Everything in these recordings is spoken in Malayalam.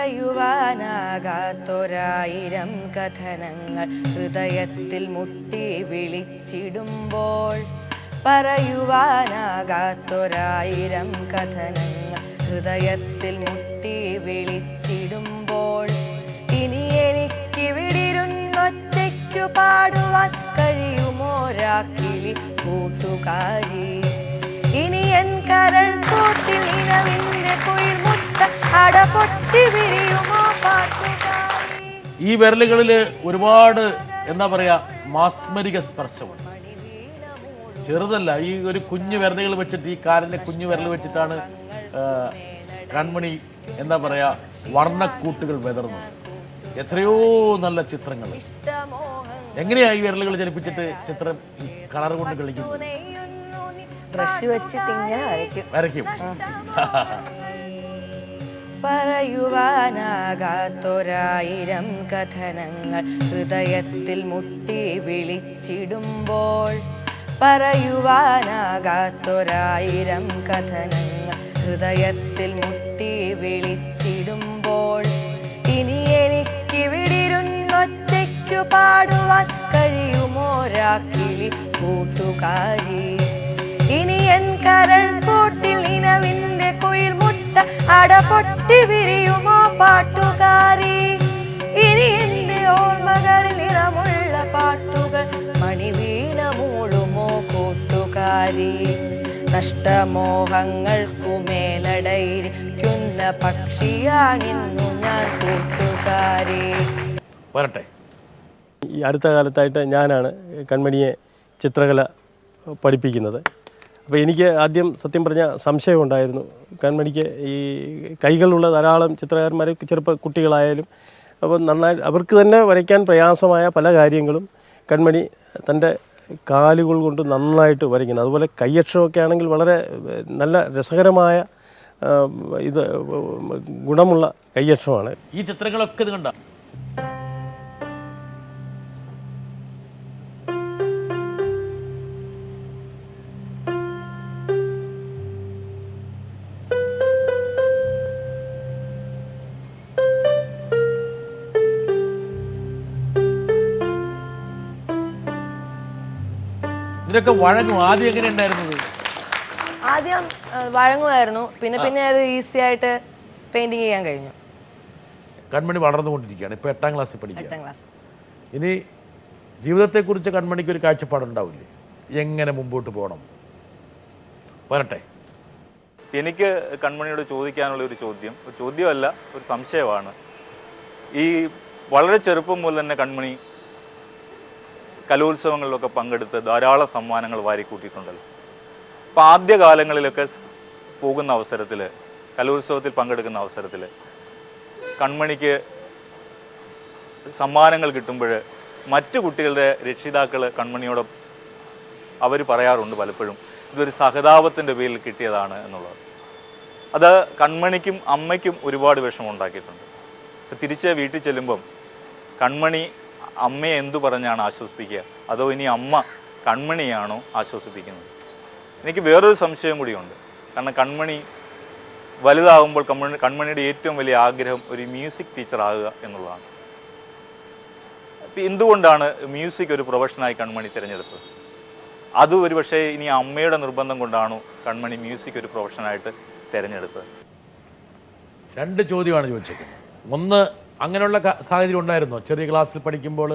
പറയുവാനാകാത്തൊരായിരം കഥനങ്ങൾ ഹൃദയത്തിൽ മുട്ടി വിളിച്ചിടുമ്പോൾ പറയുവാനാകാത്തൊരായിരം കഥനങ്ങൾ ഹൃദയത്തിൽ മുട്ടി വിളിച്ചിടുമ്പോൾ ഇനി എനിക്കിവിടിരുന്നൊറ്റയ്ക്കു പാടുവാൻ കഴിയുമോരാക്കിളി കൂട്ടുകാരി ഇനി എൻ കരൾ കൂട്ടിൽ ഇനവിന്റെ കുയിൽ മുട്ട അടപൊട്ടി വിരിയുമോ പാട്ടുകാരി. ഈ വിരലുകളിൽ ഒരുപാട് എന്താ പറയാ മാസ്മരിക സ്പർശമുണ്ട്. ചെറുതല്ല, ഈ ഒരു കുഞ്ഞു വിരലുകൾ വെച്ചിട്ട്, ഈ കാലിൻ്റെ കുഞ്ഞു വിരൽ വെച്ചിട്ടാണ് കൺമണി എന്താ പറയാ വർണ്ണക്കൂട്ടുകൾ വിതർന്നത്. എത്രയോ നല്ല ചിത്രങ്ങൾ. എങ്ങനെയാ ഈ വിരലുകൾ ചലിപ്പിച്ചിട്ട് ചിത്രം ഈ കളർ കൊണ്ട് കളിക്കുന്നത്? ബ്രഷ് വെച്ചിട്ട് ഇങ്ങനെ വരയ്ക്കും. പറയുവാനാകാത്തൊരായിരം കഥനങ്ങൾ ഹൃദയത്തിൽ മുട്ടി വിളിച്ചിടുമ്പോൾ പറയുവാനാകാത്തൊരായിരം കഥനങ്ങൾ ഹൃദയത്തിൽ മുട്ടി വിളിച്ചിടുമ്പോൾ ഇനി എനിക്കിവിടിരുന്നൊറ്റയ്ക്കു പാടുവാൻ കഴിയുമോരാക്കിളി കൂട്ടുകാരി ഇനി എൻ കരൾ കൂട്ടിൽ ഇനവിന്റെ കുയിൽ മുട്ട അടപൊട്ടി വിരിയുമോ പാട്ടുകാരി ഇനി എന്റെ ഓർമ്മകളിൽ നിറമുള്ള പാട്ടുകൾ മണിവീണ മൂളുമോ കൂട്ടുകാരി നഷ്ടമോഹങ്ങൾക്കു മേലടയിരിക്കുന്ന പക്ഷിയാണിന്നു ഞാൻ കൂട്ടുകാരി. വരട്ടെ. ഈ അടുത്ത കാലത്തായിട്ട് ഞാനാണ് കൺമണിയെ ചിത്രകല പഠിപ്പിക്കുന്നത്. അപ്പോൾ എനിക്ക് ആദ്യം സത്യം പറഞ്ഞ സംശയമുണ്ടായിരുന്നു. കൺമണിക്ക് ഈ കൈകളുള്ള ധാരാളം ചിത്രകാരന്മാർ, ചെറുപ്പ കുട്ടികളായാലും അപ്പോൾ നന്നായി അവർക്ക് തന്നെ വരയ്ക്കാൻ പ്രയാസമായ പല കാര്യങ്ങളും കൺമണി തൻ്റെ കാലുകൾ കൊണ്ട് നന്നായിട്ട് വരയ്ക്കുന്നത്. അതുപോലെ കൈയക്ഷരമൊക്കെ ആണെങ്കിൽ വളരെ നല്ല രസകരമായ ഇത് ഗുണമുള്ള കൈയക്ഷരമാണ്. ഈ ചിത്രങ്ങളൊക്കെ ഇത് കണ്ട ഇതിനൊക്കെ വഴങ്ങും. ആദ്യം എങ്ങനെ ഉണ്ടായിരുന്നത്? ആദ്യം വഴങ്ങുമായിരുന്നു, പിന്നെ പിന്നെ അത് ഈസി ആയിട്ട് പെയിന്റിങ് ചെയ്യാൻ കഴിഞ്ഞു. കൺമണി വളർന്നുകൊണ്ടിരിക്കുകയാണ്. ഇപ്പോൾ 8ാം ക്ലാസ്സിൽ പഠിക്കുക. 8ാം ക്ലാസ്. ഇനി ജീവിതത്തെക്കുറിച്ച് കൺമണിക്ക് ഒരു കാഴ്ചപ്പാടുണ്ടാവില്ലേ? എങ്ങനെ മുമ്പോട്ട് പോകണം? വരട്ടെ. എനിക്ക് കൺമണിയോട് ചോദിക്കാനുള്ള ഒരു ചോദ്യമല്ല, ഒരു സംശയമാണ്. ഈ വളരെ ചെറുപ്പം മുതൽ തന്നെ കൺമണി കലോത്സവങ്ങളിലൊക്കെ പങ്കെടുത്ത് ധാരാളം സമ്മാനങ്ങൾ വാരിക്കൂട്ടിയിട്ടുണ്ടല്ലോ. അപ്പോൾ ആദ്യകാലങ്ങളിലൊക്കെ പോകുന്ന അവസരത്തിൽ, കലോത്സവത്തിൽ പങ്കെടുക്കുന്ന അവസരത്തിൽ കൺമണിക്ക് സമ്മാനങ്ങൾ കിട്ടുമ്പോൾ മറ്റു കുട്ടികളുടെ രക്ഷിതാക്കൾ കൺമണിയോട് അവർ പറയാറുണ്ട് പലപ്പോഴും ഇതൊരു സഹതാപത്തിൻ്റെ പേരിൽ കിട്ടിയതാണ് എന്നുള്ളത്. അത് കൺമണിക്കും അമ്മയ്ക്കും ഒരുപാട് വിഷമം ഉണ്ടാക്കിയിട്ടുണ്ട്. തിരിച്ച് വീട്ടിൽ ചെല്ലുമ്പം കൺമണി അമ്മയെ എന്തു പറഞ്ഞാണ് ആശ്വസിപ്പിക്കുക, അതോ ഇനി അമ്മ കൺമണിയാണോ ആശ്വസിപ്പിക്കുന്നത്? എനിക്ക് വേറൊരു സംശയം കൂടിയുണ്ട്. കാരണം കൺമണി വലുതാകുമ്പോൾ കൺമണിയുടെ ഏറ്റവും വലിയ ആഗ്രഹം ഒരു മ്യൂസിക് ടീച്ചർ ആകുക എന്നുള്ളതാണ്. അപ്പം എന്തുകൊണ്ടാണ് മ്യൂസിക് ഒരു പ്രൊഫഷനായി കൺമണി തിരഞ്ഞെടുത്തത്? അത് ഒരു പക്ഷേ ഇനി അമ്മയുടെ നിർബന്ധം കൊണ്ടാണോ കൺമണി മ്യൂസിക് ഒരു പ്രൊഫഷനായിട്ട് തിരഞ്ഞെടുത്തത്? 2 ചോദ്യമാണ് ചോദിച്ചേക്കുന്നത്. ഒന്ന്, അങ്ങനെയുള്ള സാഹചര്യം ഉണ്ടായിരുന്നോ? ചെറിയ ക്ലാസ്സിൽ പഠിക്കുമ്പോൾ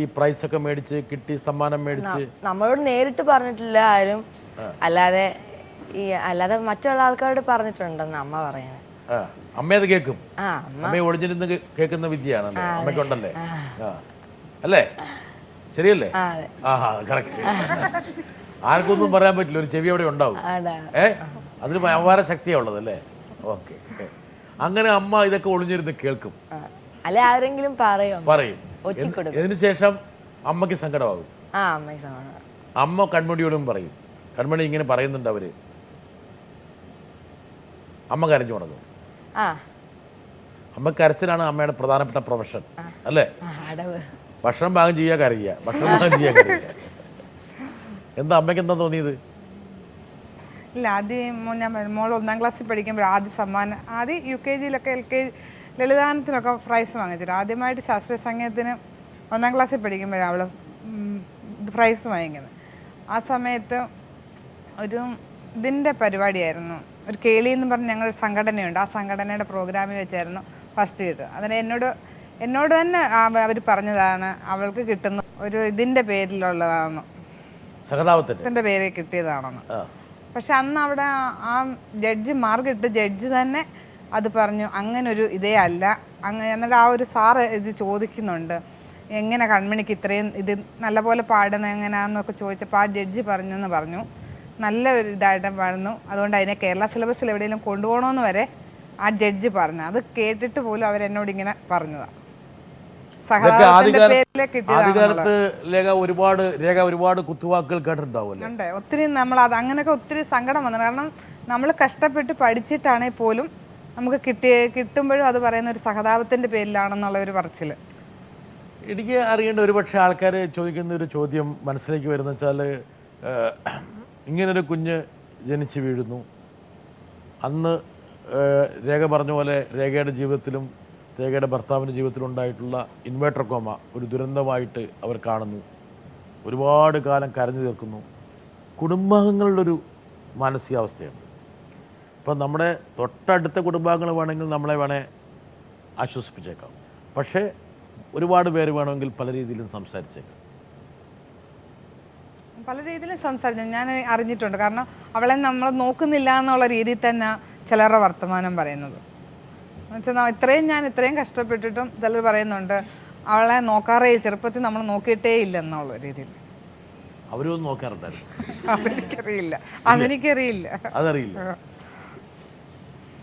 ഈ പ്രൈസൊക്കെ മേടിച്ച് കിട്ടി, സമ്മാനം മേടിച്ച്? നമ്മളോട് നേരിട്ട് പറഞ്ഞിട്ടില്ല ആരും, അല്ലാതെ മറ്റുള്ള ആൾക്കാരോട് പറഞ്ഞിട്ടുണ്ടെന്ന് അമ്മ പറയുന്നത്. അമ്മ അത് കേൾക്കും. അമ്മയെ ഒളിഞ്ഞിരുന്ന് കേൾക്കുന്ന വിദ്യയാണല്ലേ അമ്മയ്ക്കുണ്ടല്ലേ? അല്ലേ? ശരിയല്ലേ? കറക്റ്റ്. ആർക്കൊന്നും പറയാൻ പറ്റില്ല, ഒരു ചെവി അവിടെ ഉണ്ടാവും. അതിന് വ്യവഹാര ശക്തിയാണ് ഉള്ളതല്ലേ? ഓക്കെ. അങ്ങനെ അമ്മ ഇതൊക്കെ ഒളിഞ്ഞിരുന്ന് കേൾക്കും. അല്ലെ ആരെങ്കിലും പറയും. ഇതിനു ശേഷം അമ്മയ്ക്ക് സങ്കടമാകും. അമ്മ കൺമണിയോടും പറയും, കൺമണി ഇങ്ങനെ പറയുന്നുണ്ട് അവര്. അമ്മ കരഞ്ഞു തുടങ്ങും. അമ്മ കരച്ചിലാണ് അമ്മയുടെ പ്രധാനപ്പെട്ട പ്രൊഫഷൻ അല്ലേ? ഭക്ഷണം പാകം ചെയ്യുക, കരയുക, ഭക്ഷണം പാകം ചെയ്യുക, കരയുക. എന്താ അമ്മയ്ക്ക് എന്താ തോന്നിയത്? ഇല്ല, ആദ്യം ഞാൻ മോൾ 1ാം ക്ലാസ്സിൽ പഠിക്കുമ്പോൾ ആദ്യം സമ്മാനം, ആദ്യം UKG ലളിതാനത്തിനൊക്കെ പ്രൈസ് വാങ്ങിച്ചിട്ട് ആദ്യമായിട്ട് ശാസ്ത്രീയ സംഗീതത്തിന് 1ാം ക്ലാസ്സിൽ പഠിക്കുമ്പോഴാണ് അവൾ പ്രൈസ് വാങ്ങിക്കുന്നത്. ആ സമയത്ത് ഒരു ഇതിൻ്റെ പരിപാടിയായിരുന്നു, ഒരു കേളി എന്ന് പറഞ്ഞ് ഞങ്ങളൊരു സംഘടനയുണ്ട്, ആ സംഘടനയുടെ പ്രോഗ്രാമിൽ വെച്ചായിരുന്നു ഫസ്റ്റ് കിട്ടുക. അതിന് എന്നോട് തന്നെ അവർ പറഞ്ഞതാണ് അവൾക്ക് കിട്ടുന്ന ഒരു ഇതിൻ്റെ പേരിലുള്ളതാണ്, സഹതാപത്തിൻ്റെ പേരിൽ കിട്ടിയതാണെന്ന്. പക്ഷെ അന്ന് അവിടെ ആ ജഡ്ജി മാർക്കിട്ട് ജഡ്ജി തന്നെ അത് പറഞ്ഞു അങ്ങനൊരു ഇതേ അല്ല. എന്നിട്ട് ആ ഒരു സാറ് ഇത് ചോദിക്കുന്നുണ്ട്, എങ്ങനെ കൺമണിക്ക് ഇത്രയും ഇത് നല്ലപോലെ പാടുന്ന എങ്ങനെയാണെന്നൊക്കെ ചോദിച്ചപ്പോൾ ആ ജഡ്ജി പറഞ്ഞു നല്ല ഒരു ഇതായിട്ട് പാടുന്നു, അതുകൊണ്ട് അതിനെ കേരള സിലബസിൽ എവിടെയെങ്കിലും കൊണ്ടുപോകണമെന്ന് വരെ ആ ജഡ്ജി പറഞ്ഞു. അത് കേട്ടിട്ട് പോലും അവരെന്നോട് ഇങ്ങനെ പറഞ്ഞതാണ്. ആദ്യകാലത്ത് ഒരുപാട് കുത്തുവാക്കുകൾ കേട്ടിട്ടുണ്ടാവുമല്ലോ. ഉണ്ട്, ഒത്തിരി നമ്മൾ അത് അങ്ങനെയൊക്കെ ഒത്തിരി സങ്കടം വന്നു. കാരണം നമ്മൾ കഷ്ടപ്പെട്ട് പഠിച്ചിട്ടാണെങ്കിൽ പോലും നമുക്ക് കിട്ടുമ്പോഴും അത് പറയുന്ന ഒരു സഹതാപത്തിൻ്റെ പേരിലാണെന്നുള്ള ഒരു പറച്ചിൽ. എനിക്ക് അറിയേണ്ട ഒരുപക്ഷെ ആൾക്കാർ ചോദിക്കുന്ന ഒരു ചോദ്യം മനസ്സിലേക്ക് വരുന്ന വെച്ചാൽ, ഇങ്ങനൊരു കുഞ്ഞ് ജനിച്ച് വീഴുന്നു, അന്ന് രേഖ പറഞ്ഞ പോലെ രേഖയുടെ ജീവിതത്തിലും രേഖയുടെ ഭർത്താവിൻ്റെ ജീവിതത്തിലും ഉണ്ടായിട്ടുള്ള ഇൻവേർട്ടർ കോമ ഒരു ദുരന്തമായിട്ട് അവർ കാണുന്നു, ഒരുപാട് കാലം കരഞ്ഞു തീർക്കുന്നു. കുടുംബാംഗങ്ങളുടെ ഒരു മാനസികാവസ്ഥയുണ്ട്. ഇപ്പം നമ്മുടെ തൊട്ടടുത്ത കുടുംബാംഗങ്ങൾ വേണമെങ്കിൽ നമ്മളെ ആശ്വസിപ്പിച്ചേക്കാം, പക്ഷേ ഒരുപാട് പേര് വേണമെങ്കിൽ പല രീതിയിലും സംസാരിച്ചേക്കാം. പല രീതിയിലും സംസാരിച്ചു ഞാൻ അറിഞ്ഞിട്ടുണ്ട്. കാരണം അവളെ നമ്മൾ നോക്കുന്നില്ല എന്നുള്ള രീതിയിൽ തന്നെ ചിലരുടെ വർത്തമാനം പറയുന്നത്. എന്നുവെച്ചാൽ ഞാൻ ഇത്രയും കഷ്ടപ്പെട്ടിട്ടും ചിലർ പറയുന്നുണ്ട് അവളെ നോക്കാറേ, ചെറുപ്പത്തിൽ നമ്മൾ നോക്കിയിട്ടേ ഇല്ല എന്നുള്ള രീതിയിൽ. അവരൊന്നും നോക്കാറുണ്ടായിരുന്നു? അതെനിക്കറിയില്ല. അതറിയില്ല.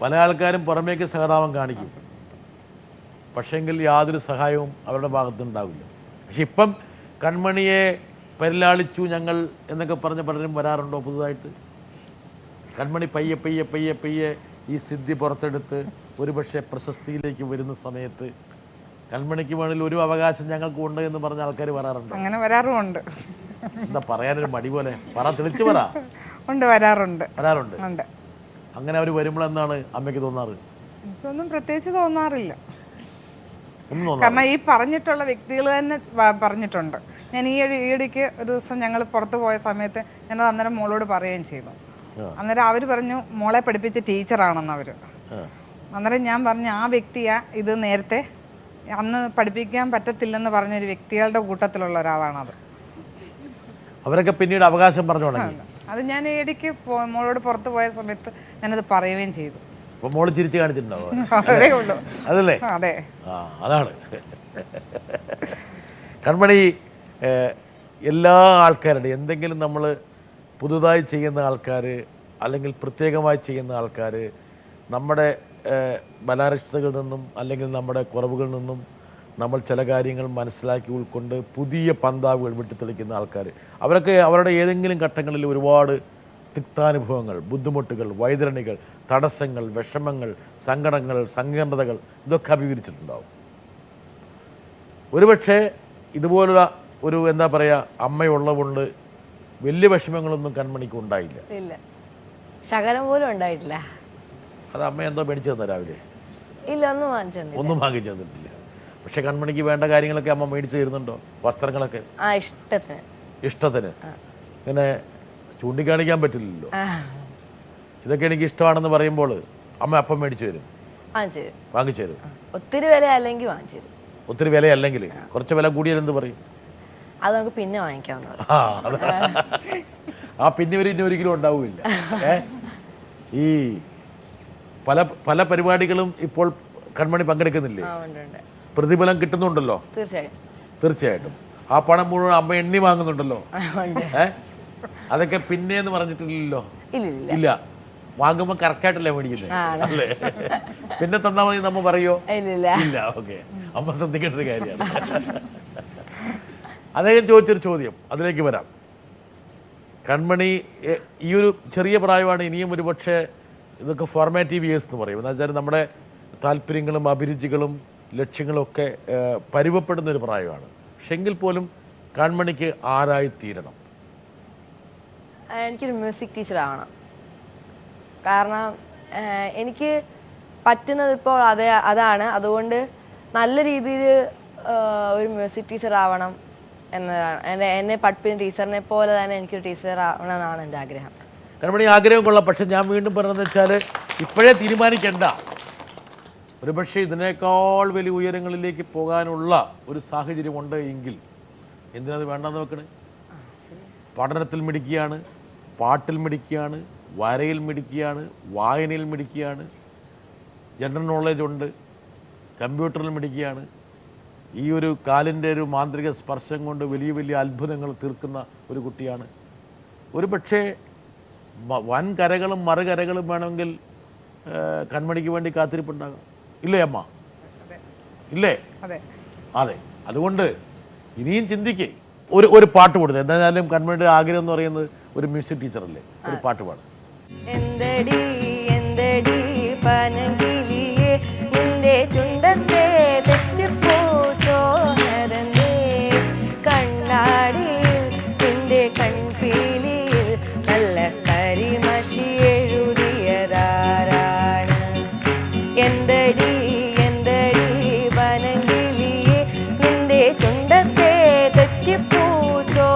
പല ആൾക്കാരും പുറമേക്ക് സഹതാപം കാണിക്കും, പക്ഷേങ്കിൽ യാതൊരു സഹായവും അവരുടെ ഭാഗത്തുനിന്നുണ്ടാവില്ല. പക്ഷെ ഇപ്പം കൺമണിയെ പരിലാളിച്ചു ഞങ്ങൾ എന്നൊക്കെ പറഞ്ഞ് പലരും വരാറുണ്ടോ പുതുതായിട്ട്? കൺമണി പയ്യെ പയ്യെ പയ്യെ പയ്യെ ഈ സിദ്ധി പുറത്തെടുത്ത് ഒരുപക്ഷെ പ്രശസ്തിയിലേക്ക് വരുന്ന സമയത്ത് കൺമണിക്ക് വേണമെങ്കിൽ ഒരു അവകാശം ഞങ്ങൾക്ക് ഉണ്ട് എന്ന് പറഞ്ഞ ആൾക്കാർ വരാറുണ്ട്. അങ്ങനെ വരാറുമുണ്ട്. എന്താ പറയാനൊരു മടി പോലെ? തെളിച്ച് പറ. ഉണ്ട്, വരാറുണ്ട്. അങ്ങനെ അവർ വരുമ്പോഴെന്താണ് അമ്മയ്ക്ക് തോന്നാറ്? എനിക്കൊന്നും പ്രത്യേകിച്ച് തോന്നാറില്ല. കാരണം ഈ പറഞ്ഞിട്ടുള്ള വ്യക്തികൾ തന്നെ പറഞ്ഞിട്ടുണ്ട്. ഞാൻ ഈയിടയ്ക്ക് ഒരു ദിവസം ഞങ്ങൾ പുറത്ത് പോയ സമയത്ത് ഞാനത് അന്നേരം മോളോട് പറയുകയും ചെയ്തു. അന്നേരം അവർ പറഞ്ഞു മോളെ പഠിപ്പിച്ച ടീച്ചറാണെന്ന് അവർ. അന്നേരം ഞാൻ പറഞ്ഞു ആ വ്യക്തിയാ ഇത് നേരത്തെ അന്ന് പഠിപ്പിക്കാൻ പറ്റത്തില്ലെന്ന് പറഞ്ഞൊരു വ്യക്തികളുടെ കൂട്ടത്തിലുള്ള ഒരാളാണത്. അവരൊക്കെ പിന്നീട് അവകാശം പറഞ്ഞു തുടങ്ങി. അത് ഞാൻ ഈയിടയ്ക്ക് മോളോട് പുറത്ത് പോയ സമയത്ത് ഞാനത് പറയുകയും ചെയ്തു. അപ്പോൾ മോള് ചിരിച്ച് കാണിച്ചിട്ടുണ്ടാവും. അതേ ഉള്ളൂ. അതല്ലേ? അതെ, അതാണ് കൺമണി. എല്ലാ ആൾക്കാരുടെ എന്തെങ്കിലും നമ്മൾ പുതുതായി ചെയ്യുന്ന ആൾക്കാർ അല്ലെങ്കിൽ പ്രത്യേകമായി ചെയ്യുന്ന ആൾക്കാർ നമ്മുടെ ബലാരിഷ്ടതകളിൽ നിന്നും അല്ലെങ്കിൽ നമ്മുടെ കുറവുകളിൽ നിന്നും നമ്മൾ ചില കാര്യങ്ങൾ മനസ്സിലാക്കി ഉൾക്കൊണ്ട് പുതിയ പന്താവുകൾ വെട്ടിത്തെളിക്കുന്ന ആൾക്കാർ, അവരൊക്കെ അവരുടെ ഏതെങ്കിലും ഘട്ടങ്ങളിൽ ഒരുപാട് തിക്താനുഭവങ്ങൾ, ബുദ്ധിമുട്ടുകൾ, വൈതരണികൾ, തടസ്സങ്ങൾ, വിഷമങ്ങൾ, സങ്കടങ്ങൾ, സങ്കീർണതകൾ ഇതൊക്കെ അഭിമുഖീകരിച്ചിട്ടുണ്ടാവും. ഒരുപക്ഷെ ഇതുപോലുള്ള ഒരു എന്താ പറയുക അമ്മയുള്ളതുകൊണ്ട് വലിയ വിഷമങ്ങളൊന്നും കൺമണിക്ക് ഉണ്ടായില്ല. ഇല്ല, ശകലം പോലും ഉണ്ടായിട്ടില്ല. അത് അമ്മ എന്തോ മേടിച്ചു തന്നെ രാവിലെ? ഇല്ല, ഒന്നും വാങ്ങിച്ചു തന്നിട്ടില്ല. പക്ഷെ കൺമണിക്ക് വേണ്ട കാര്യങ്ങളൊക്കെ അമ്മ മേടിച്ചു തരുന്നുണ്ടോ? വസ്ത്രങ്ങളൊക്കെ ഇഷ്ടത്തിന് ഇങ്ങനെ ചൂണ്ടിക്കാണിക്കാൻ പറ്റില്ലല്ലോ. ഇതൊക്കെ എനിക്ക് ഇഷ്ടമാണെന്ന് പറയുമ്പോൾ അമ്മ അപ്പം മേടിച്ചു തരും, വാങ്ങിച്ചു തരും. ഒത്തിരി വില അല്ലെങ്കിൽ വാങ്ങിച്ചു തരും. ഒത്തിരി വിലയല്ലെങ്കിൽ കുറച്ച് വില കൂടിയാലെന്ത് പറയും? അത് നമുക്ക് പിന്നെ വാങ്ങിക്കാവുന്നത്. ആ പിന്നെ ഒരിക്കലും ഉണ്ടാവില്ല. ഈ പല പല പരിപാടികളും ഇപ്പോൾ കൺമണി പങ്കെടുക്കുന്നില്ലേ? പ്രതിഫലം കിട്ടുന്നുണ്ടല്ലോ. തീർച്ചയായിട്ടും ആ പണം മുഴുവൻ അമ്മ എണ്ണി വാങ്ങുന്നുണ്ടല്ലോ. അതൊക്കെ പിന്നെന്ന് പറഞ്ഞിട്ടില്ലല്ലോ. ഇല്ല, വാങ്ങുമ്പോൾ കറക്റ്റായിട്ടല്ലേ മേടിക്കുന്നത് അല്ലേ? പിന്നെ തന്നാൽ മതി നമ്മ പറയോ? ഇല്ല. ഓക്കെ, അമ്മ ശ്രദ്ധിക്കേണ്ട ഒരു കാര്യമാണ്. അദ്ദേഹം ചോദിച്ചൊരു ചോദ്യം, അതിലേക്ക് വരാം. കൺമണി ഈ ഒരു ചെറിയ പ്രായമാണ്, ഇനിയും ഒരുപക്ഷെ ഇതൊക്കെ ഫോർമാറ്റീവ് ഇയേഴ്സ് എന്ന് പറയും. എന്ന് വെച്ചാൽ നമ്മുടെ താല്പര്യങ്ങളും അഭിരുചികളും ലക്ഷ്യങ്ങളും ഒക്കെ പരുവപ്പെടുന്നൊരു പ്രായമാണ്. പക്ഷെ എങ്കിൽ പോലും കൺമണിക്ക് ആരായിത്തീരണം? എനിക്കൊരു മ്യൂസിക് ടീച്ചർ ആവണം. കാരണം എനിക്ക് പറ്റുന്നത് ഇപ്പോൾ അതാണ്. അതുകൊണ്ട് നല്ല രീതിയിൽ ഒരു മ്യൂസിക് ടീച്ചർ ആവണം എന്നതാണ് എന്നെ പഠിപ്പിക്കുന്ന ടീച്ചറിനെ പോലെ തന്നെ എനിക്കൊരു ടീച്ചർ ആവണം എന്നാണ് എൻ്റെ ആഗ്രഹം. കൺമണി ആഗ്രഹം കൊള്ളാം. പക്ഷെ ഞാൻ വീണ്ടും പറഞ്ഞതെന്ന് വെച്ചാൽ ഇപ്പോഴേ തീരുമാനിക്കേണ്ട. ഒരുപക്ഷെ ഇതിനേക്കാൾ വലിയ ഉയരങ്ങളിലേക്ക് പോകാനുള്ള ഒരു സാഹചര്യമുണ്ട് എങ്കിൽ എന്തിനത് വേണ്ടെന്ന് വെക്കണേ? പഠനത്തിൽ മിടുക്കിയാണ്, പാട്ടിൽ മിടുക്കിയാണ്, വരയിൽ മിടുക്കിയാണ്, വായനയിൽ മിടുക്കിയാണ്, ജനറൽ നോളേജ് ഉണ്ട്, കമ്പ്യൂട്ടറിൽ മിടുക്കിയാണ്. ഈ ഒരു കാലിൻ്റെ ഒരു മാന്ത്രിക സ്പർശം കൊണ്ട് വലിയ വലിയ അത്ഭുതങ്ങൾ തീർക്കുന്ന ഒരു കുട്ടിയാണ്. ഒരു പക്ഷേ വൻ കരകളും മറുകരകളും വേണമെങ്കിൽ കൺമണിക്ക് വേണ്ടി കാത്തിരിപ്പുണ്ടാകാം. ഇല്ലേ അമ്മ? ഇല്ലേ? അതെ. അതുകൊണ്ട് ഇനിയും ചിന്തിക്കേ. ഒരു പാട്ട് കൊടുത്തത് എന്തായാലും കൺമണിയുടെ ആഗ്രഹം എന്ന് പറയുന്നത് ഒരു മ്യൂസിക് ടീച്ചറല്ലേ, ഒരു പാട്ട് പാടും. എന്തടി എന്തടി പനകിളിയെ നിന്റെ ചുണ്ടത്തെ തെറ്റിപ്പോചോരന്തേ കണ്ണാടിയിൽ നിന്റെ കൺപീലിയിൽ നല്ല കരിമഷി എഴുതിയതാരാണ്? എന്തടി എന്തടി പനകിളിയെ നിന്റെ ചുണ്ടത്തെ തെറ്റിപ്പോചോരന്തേ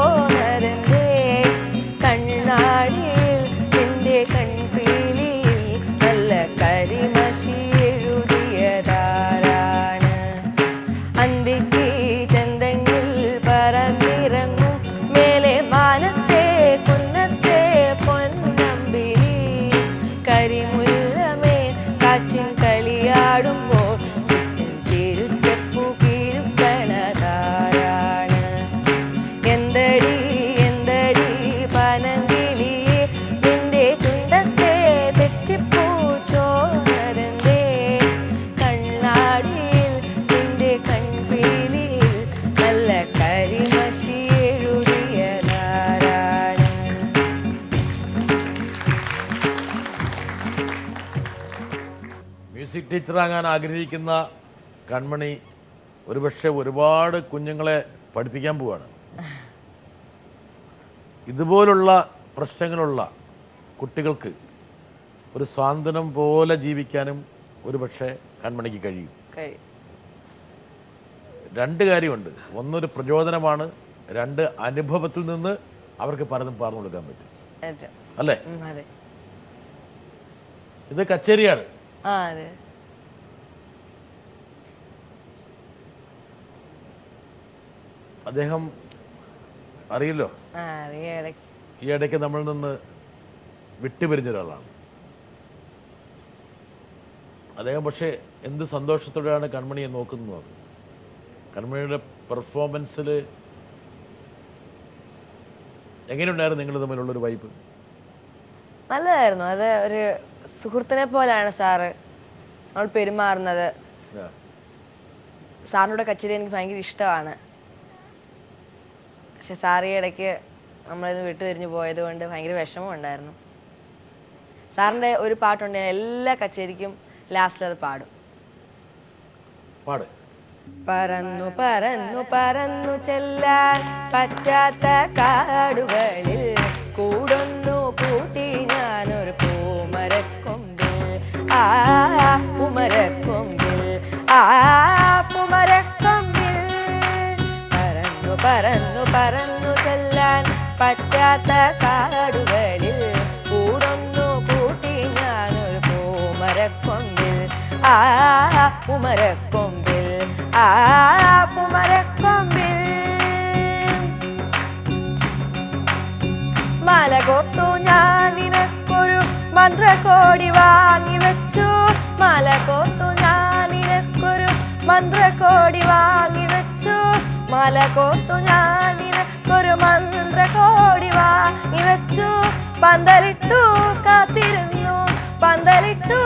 കണ്ണാടിയിൽ നിന്റെ കൺപീലിയിൽ നല്ല കരിമഷി എഴുതിയതാരാണ്? അന്തിക്ക് ചന്തങ്ങിൽ പറന്നിറങ്ങും മേലെ മാനത്തെ കുന്നത്തെ പൊന്നമ്പിളി കരിമുല്ലമേ കാച്ചിൻ കളിയാടുമ്പോൾ ചിരുച്ചപ്പു കീഴുക്കണതാരാണ്? എന്തടി എന്തടി പനങ്കിളിയെ നിന്റെ ചുണ്ടത്തെ തെറ്റിപ്പോചോരന്തേ കണ്ണാടിയിൽ നിന്റെ കൺപീലിയിൽ നല്ല കരിമഷി എഴുതിയതാരാണ്? മ്യൂസിക് ടീച്ചറാകാൻ ആഗ്രഹിക്കുന്ന കൺമണി ഒരുപക്ഷെ ഒരുപാട് കുഞ്ഞുങ്ങളെ പഠിപ്പിക്കാൻ പോവാണ്. ഇതുപോലുള്ള പ്രശ്നങ്ങളുള്ള കുട്ടികൾക്ക് ഒരു സ്വാതന്ത്ര്യം പോലെ ജീവിക്കാനും ഒരുപക്ഷെ കൺമണിക്ക് കഴിയും. രണ്ട് കാര്യമുണ്ട്. ഒന്നൊരു പ്രചോദനമാണ്, രണ്ട് അനുഭവത്തിൽ നിന്ന് അവർക്ക് പലതും പറഞ്ഞു കൊടുക്കാൻ പറ്റും. അല്ലേ? അതെ. ഇത് കച്ചേരിയാണ്. അതെ. അദ്ദേഹം അറിയില്ലോ, ഈ ഇടയ്ക്ക് നമ്മളിൽ നിന്ന് വിട്ടുപിരിഞ്ഞ ഒരാളാണ് അദ്ദേഹം. പക്ഷേ എന്ത് സന്തോഷത്തോടെയാണ് കൺമണിയെ നോക്കുന്നത്. കൺമണിയുടെ പെർഫോമൻസിൽ എങ്ങനെയുണ്ടായിരുന്നു നിങ്ങൾ തമ്മിലുള്ളൊരു വൈബ്? നല്ലതായിരുന്നു. അത് ഒരു സുഹൃത്തിനെ പോലെയാണ് സാറ് നമ്മൾ പെരുമാറുന്നത്. സാറിനോട് കച്ചേരി എനിക്ക് ഭയങ്കര ഇഷ്ടമാണ്. പക്ഷെ സാറ് ഈ ഇടയ്ക്ക് നമ്മളിന്ന് വിട്ടുപിരിഞ്ഞ് പോയത് കൊണ്ട് ഭയങ്കര വിഷമമുണ്ടായിരുന്നു. സാറിൻ്റെ ഒരു പാട്ടുണ്ട്, എല്ലാ കച്ചേരിക്കും ലാസ്റ്റിൽ അത് പാടും. പറന്നു പറന്നു പറന്നു ചെല്ലാൻ പറ്റാത്ത കാടുകളിൽ കൂടൊന്നു കൂട്ടി ഞാനൊരു പൂമരക്കൊമ്പിൽ പൂമരക്കൊമ്പിൽ പൂമരക്കൊമ്പിൽ പറന്നു പറന്നു പറന്നു ചെല്ലാൻ പറ്റാത്ത കാടുകളിൽ കൂടൊന്നു കൂട്ടി ഞാനൊരു പൂമരക്കൊമ്പിൽ പൂമരക്കൊമ്പിൽ പൂമരക്കൊമ്പിൽ മല കോർത്തു ഞാൻ നിനക്കൊരു മന്ത്രകോടി വാങ്ങി വെച്ചു. മല കോർത്തു ഞാൻ നിനക്കൊരു മന്ത്രകോടി വാങ്ങി വെച്ചു. മല കോർത്തു ഞാൻ നിനക്കൊരു മന്ത്രകോടി വാങ്ങി വെച്ചു. പന്തലിട്ടു കാത്തിരുന്നു, പന്തലിട്ടു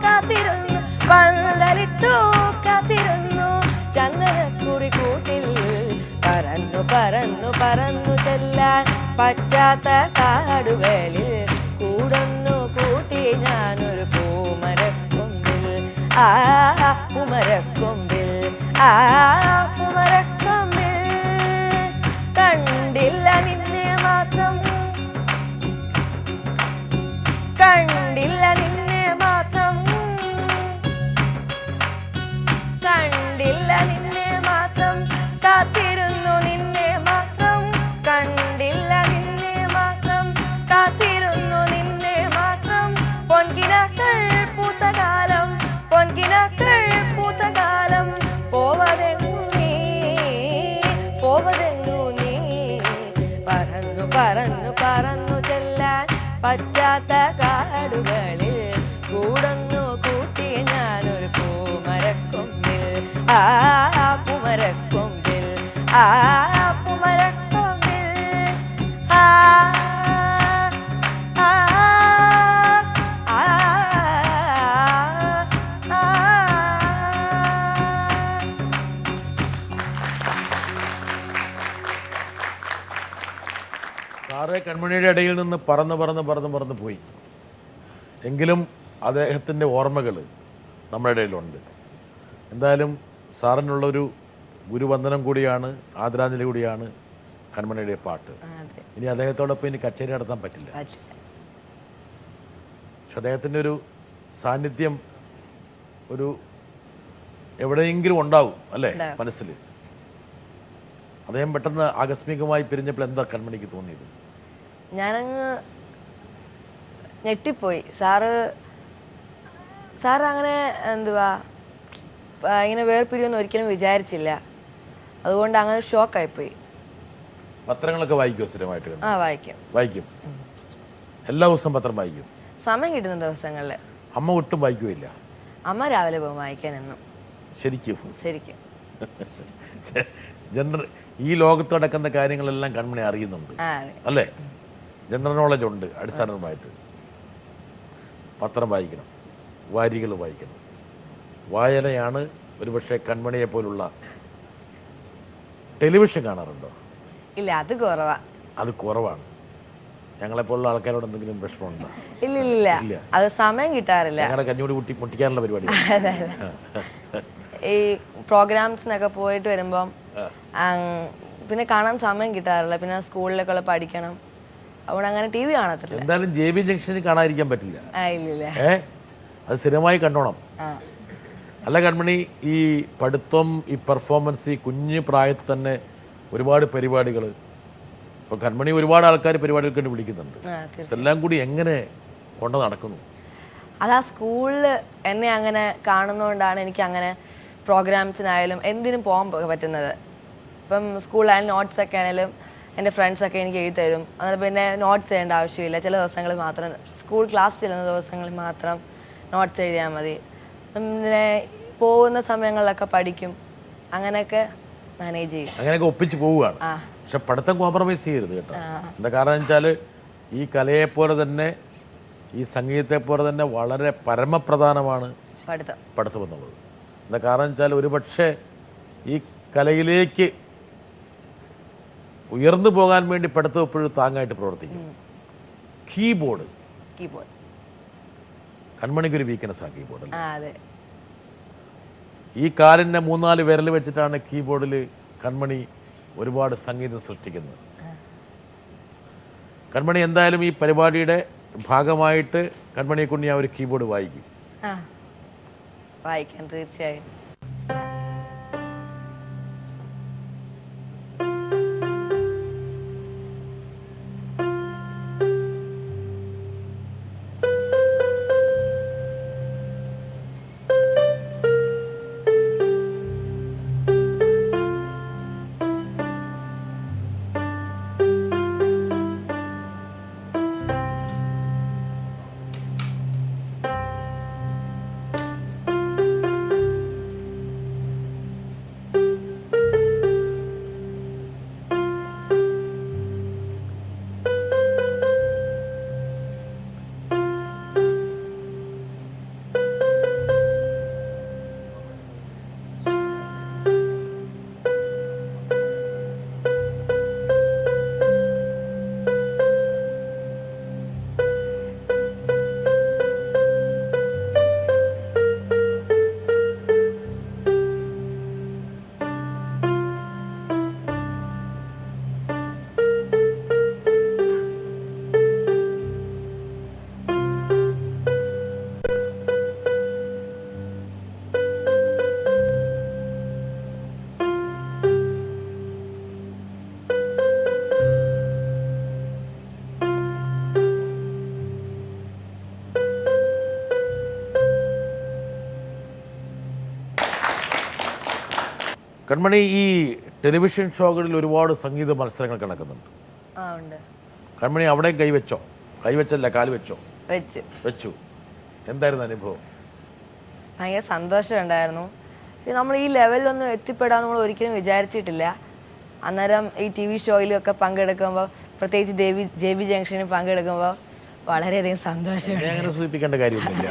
കാത്തിരുന്നു, പന്തലിട്ടു കാത്തിരുന്നു ചന്ദനക്കുറി കൂട്ടിൽ. പറന്നു പറന്നു പറന്നു ചെല്ലാൻ പറ്റാത്ത കാടുകളിൽ കൂടൊന്നു കൂട്ടി ഞാനൊരു പൂമരക്കൊമ്പിൽ പൂമരക്കൊമ്പിൽ പൂമരക്കൊമ്പിൽ. കണ്ടില്ല നിന്നെ മാത്രം, കണ്ടില്ല നിന്നെ മാത്രം, ഇല്ലാത്ത കാടുകളിൽ കൂടൊന്നു കൂട്ടിയ ഞാനൊരു പൂമരക്കൊമ്പിൽ ആ പൂമരക്കൊമ്പിൽ ആ പൂമരക്കൊമ്പിൽ ആ ആ ആ ആ. സാറ് കൺമണിയുടെ ഇടയിൽ നിന്ന് പറന്ന് പോയി. എങ്കിലും അദ്ദേഹത്തിൻ്റെ ഓർമ്മകൾ നമ്മുടെ ഇടയിലുണ്ട്. എന്തായാലും സാറിനുള്ളൊരു ഗുരുവന്ദനം കൂടിയാണ്, ആദരാഞ്ജലി കൂടിയാണ് കൺമണിയുടെ പാട്ട്. അതെ, ഇനി അദ്ദേഹത്തോടൊപ്പം ഇനി കച്ചേരി നടത്താൻ പറ്റില്ല. പറ്റില്ല. പക്ഷെ അദ്ദേഹത്തിൻ്റെ ഒരു സാന്നിധ്യം ഒരു എവിടെയെങ്കിലും ഉണ്ടാവും അല്ലേ ഉണ്ടാവും. മനസ്സിൽ. അദ്ദേഹം പെട്ടെന്ന് ആകസ്മികമായി പിരിഞ്ഞപ്പോൾ എന്താ കൺമണിക്ക് തോന്നിയത്? ഞാനങ്ങ് ഞെട്ടിപ്പോയി. സാറ് അങ്ങനെ എന്തുവാ ഇങ്ങനെ വേർപിരിയൊന്നും ഒരിക്കലും വിചാരിച്ചില്ല. അതുകൊണ്ട് അങ്ങനെ ഷോക്കായിപ്പോയി. പത്രങ്ങളൊക്കെ വായിക്കുമോ സ്ഥിരമായിട്ട്? ആ, വായിക്കും. എല്ലാ ദിവസവും പത്രം വായിക്കും? സമയം കിട്ടുന്ന ദിവസങ്ങളിൽ. അമ്മ ഒട്ടും വായിക്കുകയില്ല? അമ്മ രാവിലെ പോകും വായിക്കാൻ എന്നും. ശരിക്കും ജനറൽ ഈ ലോകത്ത് നടക്കുന്ന കാര്യങ്ങളെല്ലാം കൺമണി അറിയുന്നുണ്ട് അല്ലേ? ജനറൽ നോളജ് ഉണ്ട് അടിസ്ഥാനപരമായിട്ട്. പത്രം വായിക്കണം, വാരികൾ വായിക്കണം. വായനയാണ് ഒരുപക്ഷെ കൺമണിയെ പോലുള്ള. ടെലിവിഷൻ കാണാറുണ്ടോ? ഇല്ല, അത് കുറവാ. അത് കുറവാണ്. ഞങ്ങളെപ്പോലുള്ള ആൾക്കാരോട് എന്തെങ്കിലും വിഷമമുണ്ടോ? ഇല്ല, അത് സമയം കിട്ടാറില്ല. ഞങ്ങളുടെ കഞ്ഞൂടി മുട്ടിക്കാനുള്ള പരിപാടി. ഈ പ്രോഗ്രാംസിനൊക്കെ പോയിട്ട് വരുമ്പം പിന്നെ കാണാൻ സമയം കിട്ടാറില്ല. പിന്നെ സ്കൂളിലൊക്കെ പഠിക്കണം, അതുകൊണ്ട് അങ്ങനെ TV കാണത്തില്ല. എന്തായാലും JB ജംഗ്ഷനിൽ കാണാതിരിക്കാൻ പറ്റില്ല. ഇല്ല. അത് സ്ഥിരമായി കണ്ടോണം. അല്ല കൺമണി, ഈ പഠിത്തം, ഈ പെർഫോമൻസ്, ഈ കുഞ്ഞു പ്രായത്തിൽ തന്നെ ഒരുപാട് പരിപാടികൾ. ഇപ്പോൾ കൺമണി ഒരുപാട് ആൾക്കാർ പരിപാടികൾക്ക് വേണ്ടി വിളിക്കുന്നുണ്ട്. ഇതെല്ലാം കൂടി എങ്ങനെ കൊണ്ട് നടക്കുന്നു? അതാ സ്കൂളിൽ എന്നെ അങ്ങനെ കാണുന്നതുകൊണ്ടാണ് എനിക്ക് അങ്ങനെ പ്രോഗ്രാംസിനായാലും എന്തിനും പോകാൻ പറ്റുന്നത്. ഇപ്പം സ്കൂളിലായാലും നോട്ട്സൊക്കെ ആണെങ്കിലും എൻ്റെ ഫ്രണ്ട്സൊക്കെ എനിക്ക് എഴുതി തരും. അതുപോലെ പിന്നെ നോട്ട്സ് ചെയ്യേണ്ട ആവശ്യമില്ല. ചില ദിവസങ്ങളിൽ മാത്രം, സ്കൂൾ ക്ലാസ് ചെല്ലുന്ന ദിവസങ്ങളിൽ മാത്രം നോട്ട്സ് എഴുതിയാൽ മതി. പിന്നെ പോകുന്ന സമയങ്ങളിലൊക്കെ പഠിക്കും. അങ്ങനെയൊക്കെ മാനേജ് ചെയ്യും. അങ്ങനെയൊക്കെ ഒപ്പിച്ച് പോവുകയാണ്. പക്ഷെ പഠിത്തം കോംപ്രമൈസ് ചെയ്യരുത് കേട്ടോ. എന്താ കാരണം വെച്ചാൽ ഈ കലയെപ്പോലെ തന്നെ, ഈ സംഗീതത്തെപ്പോലെ തന്നെ വളരെ പരമപ്രധാനമാണ് പഠിത്തം എന്നുള്ളത്. എന്താ കാരണം വെച്ചാൽ ഒരുപക്ഷെ ഈ കലയിലേക്ക് ഉയർന്നു പോകാൻ വേണ്ടി പഠിത്തം എപ്പോഴും താങ്ങായിട്ട് പ്രവർത്തിക്കും. കീബോർഡ് കൺമണിക്കൊരു വീക്ക്നെസ്സാണ് കീബോർഡ്. അതെ, ഈ കാലിൻ്റെ 3-4 വിരൽ വെച്ചിട്ടാണ് കീബോർഡിൽ കൺമണി ഒരുപാട് സംഗീതം സൃഷ്ടിക്കുന്നത്. കൺമണി എന്തായാലും ഈ പരിപാടിയുടെ ഭാഗമായിട്ട് കൺമണിയെ കൊണ്ട് ഞാൻ ഒരു കീബോർഡ് വായിക്കും. വായിക്കാൻ തീർച്ചയായും. കൺമണി, ഈ ടെലിവിഷൻ ഷോകളിൽ ഒരുപാട് സംഗീത മത്സരങ്ങൾ നടക്കുന്നുണ്ട്. ഉണ്ട്. കൺമണി അവിടെ കൈവച്ചോ? കൈവച്ചല്ല, കാല് വെച്ചോ? വെച്ചു. എന്തായിരുന്നു അനുഭവം? ഭയങ്കര സന്തോഷമുണ്ടായിരുന്നു. നമ്മൾ ഈ ലെവലിലൊന്നും എത്തിപ്പെടാൻ നമ്മൾ ഒരിക്കലും വിചാരിച്ചിട്ടില്ല. അന്നേരം ഈ TV ഷോയിലൊക്കെ പങ്കെടുക്കുമ്പോൾ, പ്രത്യേകിച്ച് JB ജംഗ്ഷനിൽ പങ്കെടുക്കുമ്പോൾ വളരെയധികം സന്തോഷമുണ്ട്. അങ്ങനെ സൂചിപ്പിക്കേണ്ട കാര്യമൊന്നുമില്ല.